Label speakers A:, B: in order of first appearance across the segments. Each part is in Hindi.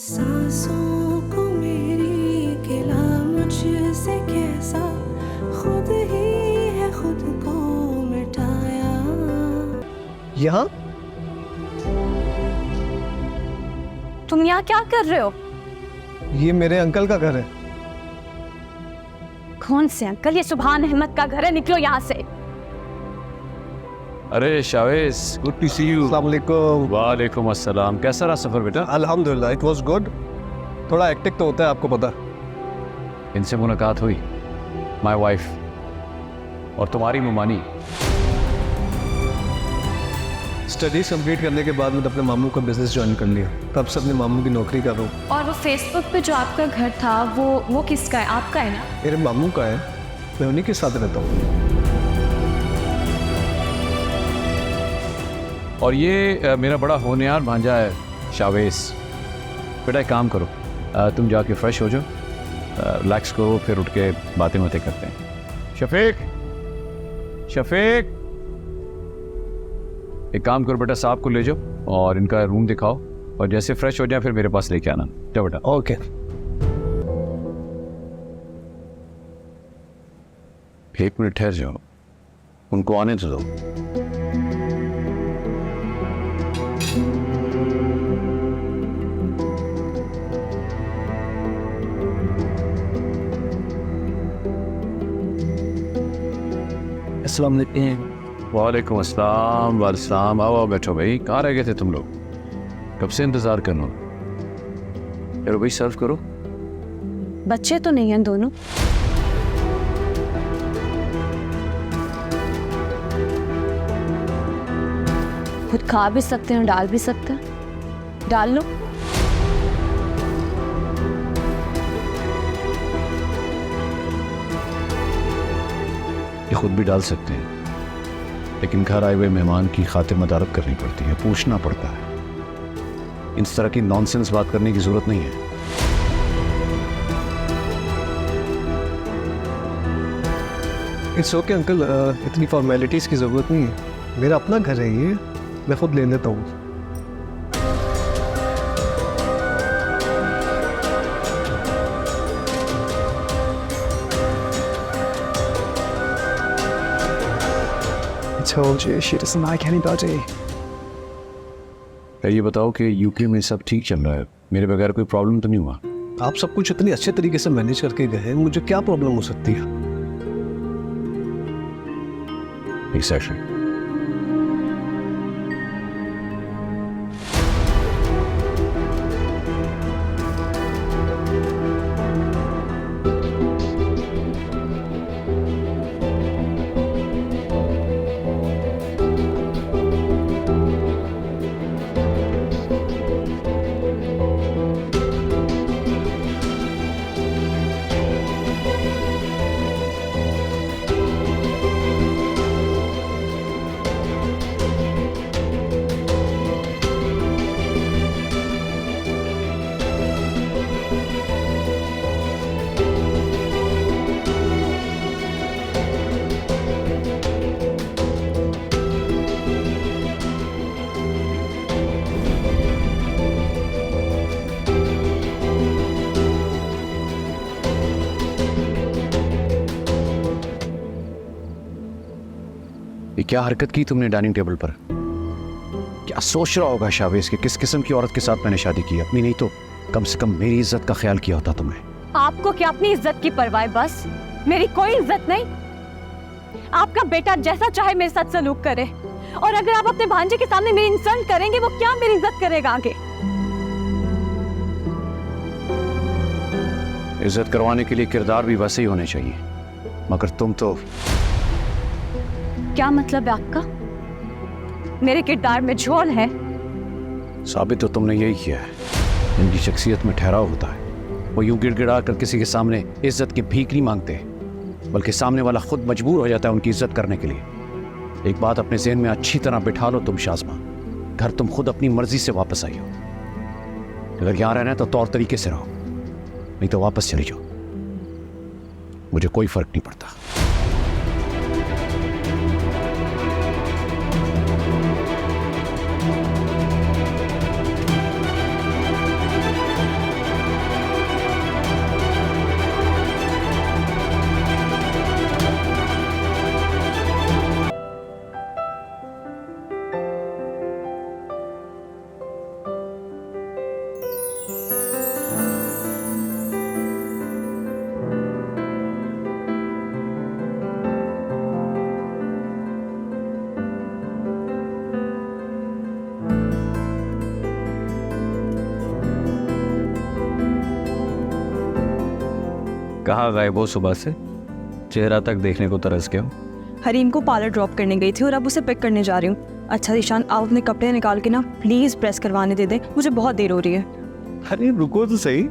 A: सांसों को मेरी गिला मुझसे कैसा, खुद ही है खुद को मिटाया।
B: यहाँ
C: तुम यहाँ क्या कर रहे हो?
B: ये मेरे अंकल का घर है।
C: कौन से अंकल? ये सुभान अहमद का घर है, निकलो यहाँ से।
D: अरे Shavez, good to see you.
B: अस्सलाम वालेकुम।
D: वालेकुम अस्सलाम। कैसा रहा सफर बेटा?
B: अल्हम्दुलिल्लाह, इट वाज गुड। थोड़ा एक्टिक तो होता है, आपको पता।
D: इनसे मुलाकात हुई, माय वाइफ और तुम्हारी मुमानी।
B: स्टडीज कंप्लीट करने के बाद मैंने अपने मामू का बिजनेस ज्वाइन कर लिया, तब से अपने मामू की नौकरी कर रहा हूँ।
C: और वो फेसबुक पे जो आपका घर था वो किसका है? आपका है ना?
B: मेरे मामू का है, मैं उन्हीं के साथ रहता हूँ।
D: और ये मेरा बड़ा होनहार भांजा है शावेज। बेटा एक काम करो, तुम जाके फ्रेश हो जाओ, रिलैक्स करो, फिर उठ के बातें बातें करते हैं। शफीक, शफीक, एक काम करो बेटा, साहब को ले जाओ और इनका रूम दिखाओ, और जैसे फ्रेश हो जाए फिर मेरे पास लेके आना। जाओ बेटा।
B: ओके।
D: एक मिनट ठहर जाओ, उनको आने तो दो।
B: अस्सलाम वालेकुम।
D: वालेकुम अस्सलाम। वालेकुम। आओ आओ, बैठो भाई। कहाँ रह गए थे तुम लोग? कब से इंतजार करना। चलो भाई सर्व करो।
C: बच्चे तो नहीं हैं दोनों? खुद खा भी सकते हैं, डाल भी सकते हैं। डाल लो।
D: ये खुद भी डाल सकते हैं, लेकिन घर आए हुए मेहमान की खातिर मदारत करनी पड़ती है, पूछना पड़ता है। इस तरह की नॉनसेंस बात करने की जरूरत नहीं है।
B: इट्स ओके अंकल, इतनी फॉर्मेलिटीज़ की ज़रूरत नहीं है। मेरा अपना घर है ये, मैं खुद ले लेता हूँ।
E: Told you she doesn't like anybody.
D: ये बताओ कि यूके में सब ठीक चल रहा है, मेरे बगैर कोई प्रॉब्लम तो नहीं हुआ?
B: आप सब कुछ इतनी अच्छे तरीके से मैनेज करके गए, मुझे क्या प्रॉब्लम हो सकती है?
D: Exactly. ये क्या हरकत की तुमने डाइनिंग टेबल पर? क्या सोच रहा होगा शावेज कि किस किस्म की औरत के साथ मैंने शादी की? अपनी नहीं तो कम से कम मेरी इज्जत का ख्याल किया होता तुमने।
C: आपको क्या अपनी इज्जत की परवाह है? बस मेरी कोई इज्जत नहीं। आपका बेटा जैसा चाहे मेरे साथ सलूक करे, और अगर आप अपने भांजे के सामने मेरी इंसल्ट करेंगे, वो क्या मेरी इज्जत करेगा आगे?
D: इज्जत करवाने के लिए किरदार भी वैसे ही होने चाहिए, मगर तुम तो।
C: क्या मतलब है आपका? मेरे किरदार में झोल है?
D: साबित तो तुमने यही किया है। इनकी शख्सियत में ठहराव होता है। वो यूं गिड़गिड़ा कर किसी के सामने इज्जत की भीख नहीं मांगते, बल्कि सामने वाला खुद मजबूर हो जाता है उनकी इज्जत करने के लिए। एक बात अपने ज़हन में अच्छी तरह बिठा लो तुम शाज़मा, घर तुम खुद अपनी मर्जी से वापस आई हो। अगर यहाँ रहना है तो तौर तरीके से रहो, नहीं तो वापस चली जाओ। मुझे कोई फर्क नहीं पड़ता।
F: कहाँ गायब हो सुबह से? चेहरा तक देखने को तरस गया हूँ।
G: हरीम को पार्लर ड्रॉप करने गई थी और अब उसे पिक करने जा रही हूँ। अच्छा ईशान, आप अपने कपड़े निकाल के ना प्लीज़ प्रेस करवाने दे दें, मुझे बहुत देर हो रही है।
F: अरे रुको तो सही,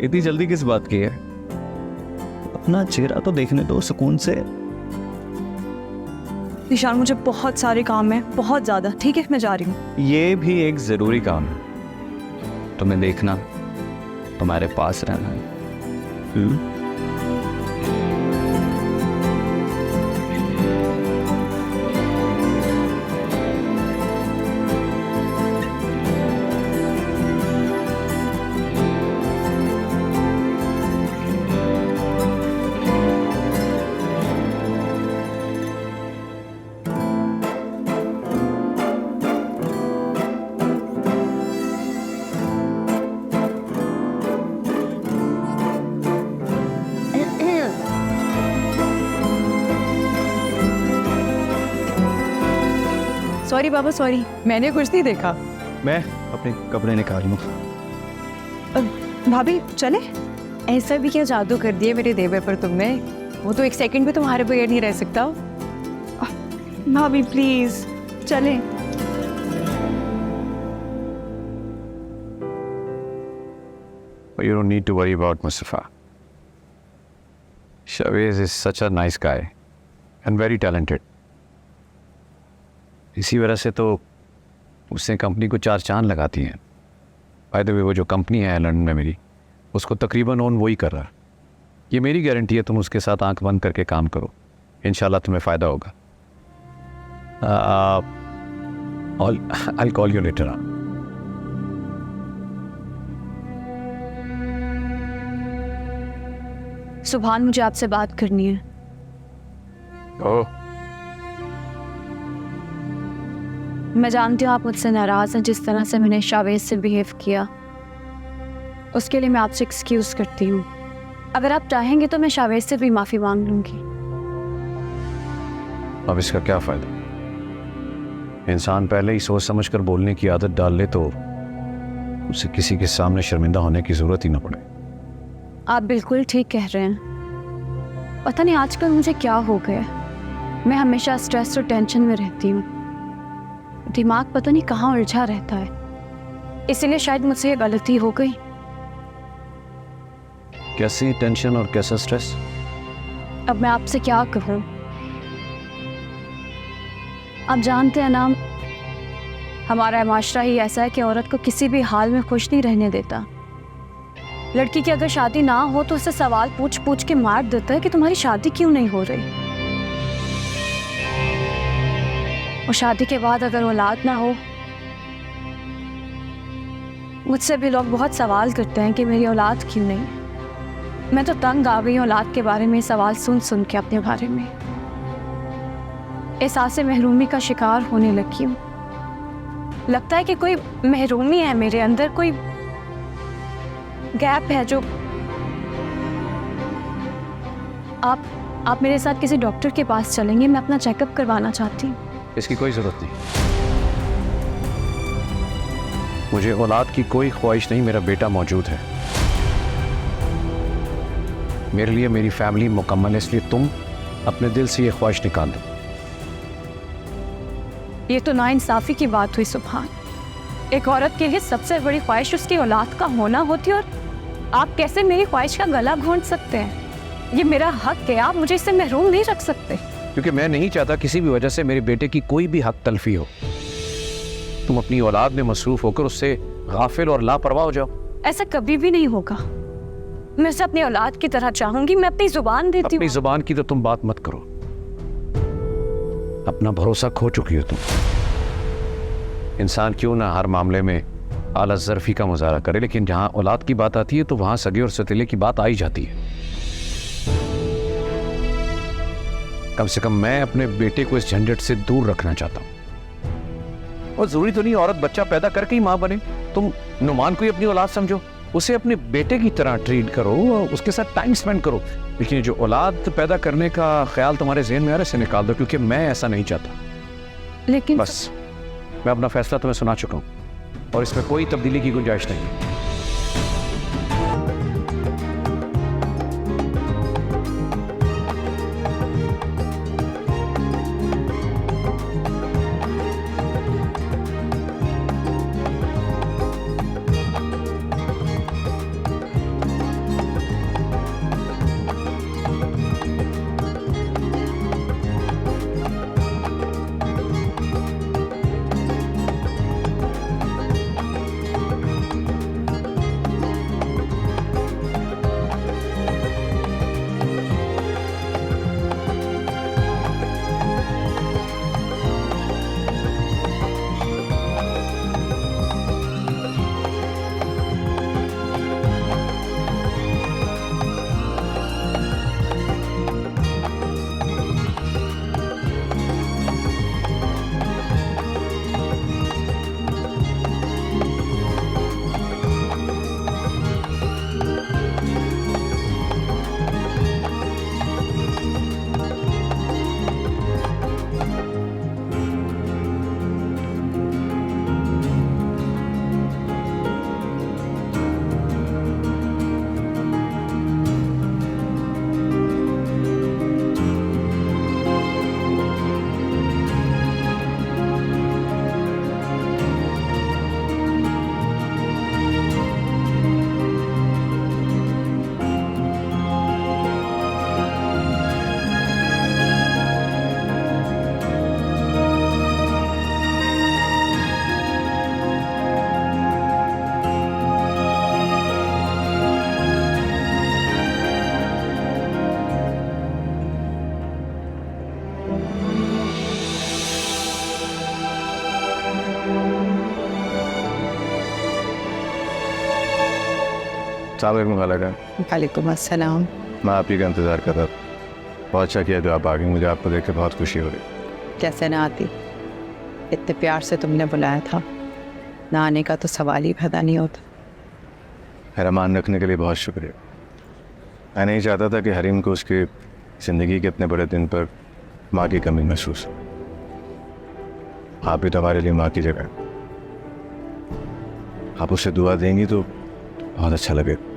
F: इतनी जल्दी किस बात की है? अपना चेहरा तो देखने दो सुकून से।
G: ईशान मुझे बहुत सारे काम है, बहुत ज़्यादा। ठीक है मैं जा रही हूँ।
F: ये भी एक ज़रूरी काम है, तुम्हें देखना, तुम्हारे पास रहना है।
G: सॉरी बाबा सॉरी, मैंने कुछ नहीं देखा।
F: मैं अपने कपड़े निकाल लूँ।
G: भाभी चले?
C: ऐसा भी क्या जादू कर दिया मेरे देवर पर तुमने? वो तो एक सेकंड भी तुम्हारे बगैर नहीं रह सकता।
G: भाभी प्लीज चले।
D: You don't need to worry about Mustafa. Shavez is such a nice guy and very talented. इसी वजह से तो उसने कंपनी को 4 चांद लगाती हैं। बाय द वे वो जो कंपनी है लंदन में मेरी, उसको तकरीबन ओन वही कर रहा है। ये मेरी गारंटी है, तुम उसके साथ आंख बंद करके काम करो, इंशाल्लाह तुम्हें फ़ायदा होगा। I'll call you later on.
C: सुभान, मुझे आपसे बात करनी है।
D: ओह,
C: मैं जानती हूँ आप मुझसे नाराज़ हैं जिस तरह से मैंने शावेज से बिहेव किया, उसके लिए मैं आपसे एक्सक्यूज़ करती हूँ। अगर आप चाहेंगे तो मैं शावेज से भी माफ़ी मांग लूँगी।
D: अब इसका क्या फ़ायदा? इंसान पहले ही सोच समझ कर बोलने की आदत डाल ले तो उसे किसी के सामने शर्मिंदा होने की ज़रूरत ही ना पड़े।
C: आप बिल्कुल ठीक कह रहे हैं। पता नहीं आजकल मुझे क्या हो गया, मैं हमेशा स्ट्रेस और टेंशन में रहती हूँ। दिमाग पता नहीं कहाँ उलझा रहता है, इसीलिए शायद मुझसे ये गलती हो गई।
D: कैसी टेंशन और कैसा स्ट्रेस?
C: अब मैं आपसे क्या कहूँ? आप जानते हैं ना, हमारा माशरा ही ऐसा है कि औरत को किसी भी हाल में खुश नहीं रहने देता। लड़की की अगर शादी ना हो तो उसे सवाल पूछ पूछ के मार देता है कि तुम्हारी शादी क्यों नहीं हो रही। और शादी के बाद अगर औलाद ना हो, मुझसे भी लोग बहुत सवाल करते हैं कि मेरी औलाद क्यों नहीं। मैं तो तंग आ गई औलाद के बारे में सवाल सुन सुन के अपने बारे में। एहसास महरूमी का शिकार होने लगी हूँ। लगता है कि कोई महरूमी है मेरे अंदर, कोई गैप है जो आप मेरे साथ किसी डॉक्टर के पास चलेंगे? मैं अपना चेकअप करवाना चाहती हूँ।
D: इसकी कोई ज़रूरत नहीं। मुझे औलाद की कोई ख्वाहिश नहीं, मेरा बेटा मौजूद है। मेरे लिए मेरी फैमिली मुकम्मल है, इसलिए तुम अपने दिल से ये ख्वाहिश निकाल दो।
C: ये तो नाइंसाफ़ी की बात हुई सुभान। एक औरत के लिए सबसे बड़ी ख्वाहिश उसकी औलाद का होना होती है, और आप कैसे मेरी ख्वाहिश का गला घोंट सकते हैं? ये मेरा हक है, आप मुझे इससे महरूम नहीं रख सकते।
D: क्योंकि मैं नहीं चाहता किसी भी वजह से मेरे बेटे की कोई भी हक तलफी हो। तुम अपनी औलाद में मसरूफ होकर उससे गाफिल और लापरवाह हो जाओ।
C: ऐसा कभी भी नहीं होगा। मैं उसे अपनी औलाद की तरह चाहूंगी। मैं अपनी जुबान देती हूँ।
D: अपनी जुबान की तो तुम बात मत करो, अपना भरोसा खो चुकी हो तुम। इंसान क्यों ना हर मामले में आला ज़र्फ़ी का मुजाहरा करे, लेकिन जहां औलाद की बात आती है तो वहां सगे और सतीले की बात आ ही जाती है। कम से कम मैं अपने बेटे को इस झंझट से दूर रखना चाहता हूं। और जरूरी तो नहीं औरत बच्चा पैदा करके ही मां बने। तुम नुमान को ही अपनी औलाद समझो, उसे अपने बेटे की तरह ट्रीट करो, उसके साथ टाइम स्पेंड करो। लेकिन जो औलाद पैदा करने का ख्याल तुम्हारे ज़हन में आ रहा है, इसे निकाल दो, क्योंकि मैं ऐसा नहीं चाहता।
C: लेकिन
D: बस मैं अपना फैसला तुम्हें सुना चुका हूं और इसमें कोई तब्दीली की गुंजाइश नहीं है।
H: सलाम खाला।
I: वालेकुम अस्सलाम।
H: मैं आप ही का इंतज़ार कर रहा था। बहुत अच्छा किया जो आप आ गई, मुझे आपको देख के बहुत खुशी हो रही।
I: कैसे ना आती, इतने प्यार से तुमने बुलाया था, ना आने का तो सवाल ही पैदा नहीं होता।
H: मेरा मान रखने के लिए बहुत शुक्रिया। मैं नहीं चाहता था कि हरीम को उसकी ज़िंदगी के इतने बड़े दिन पर माँ की कमी महसूस हो। आप भी तो हमारे लिए माँ की जगह है। आप उसे दुआ देंगी तो बहुत अच्छा लगेगा।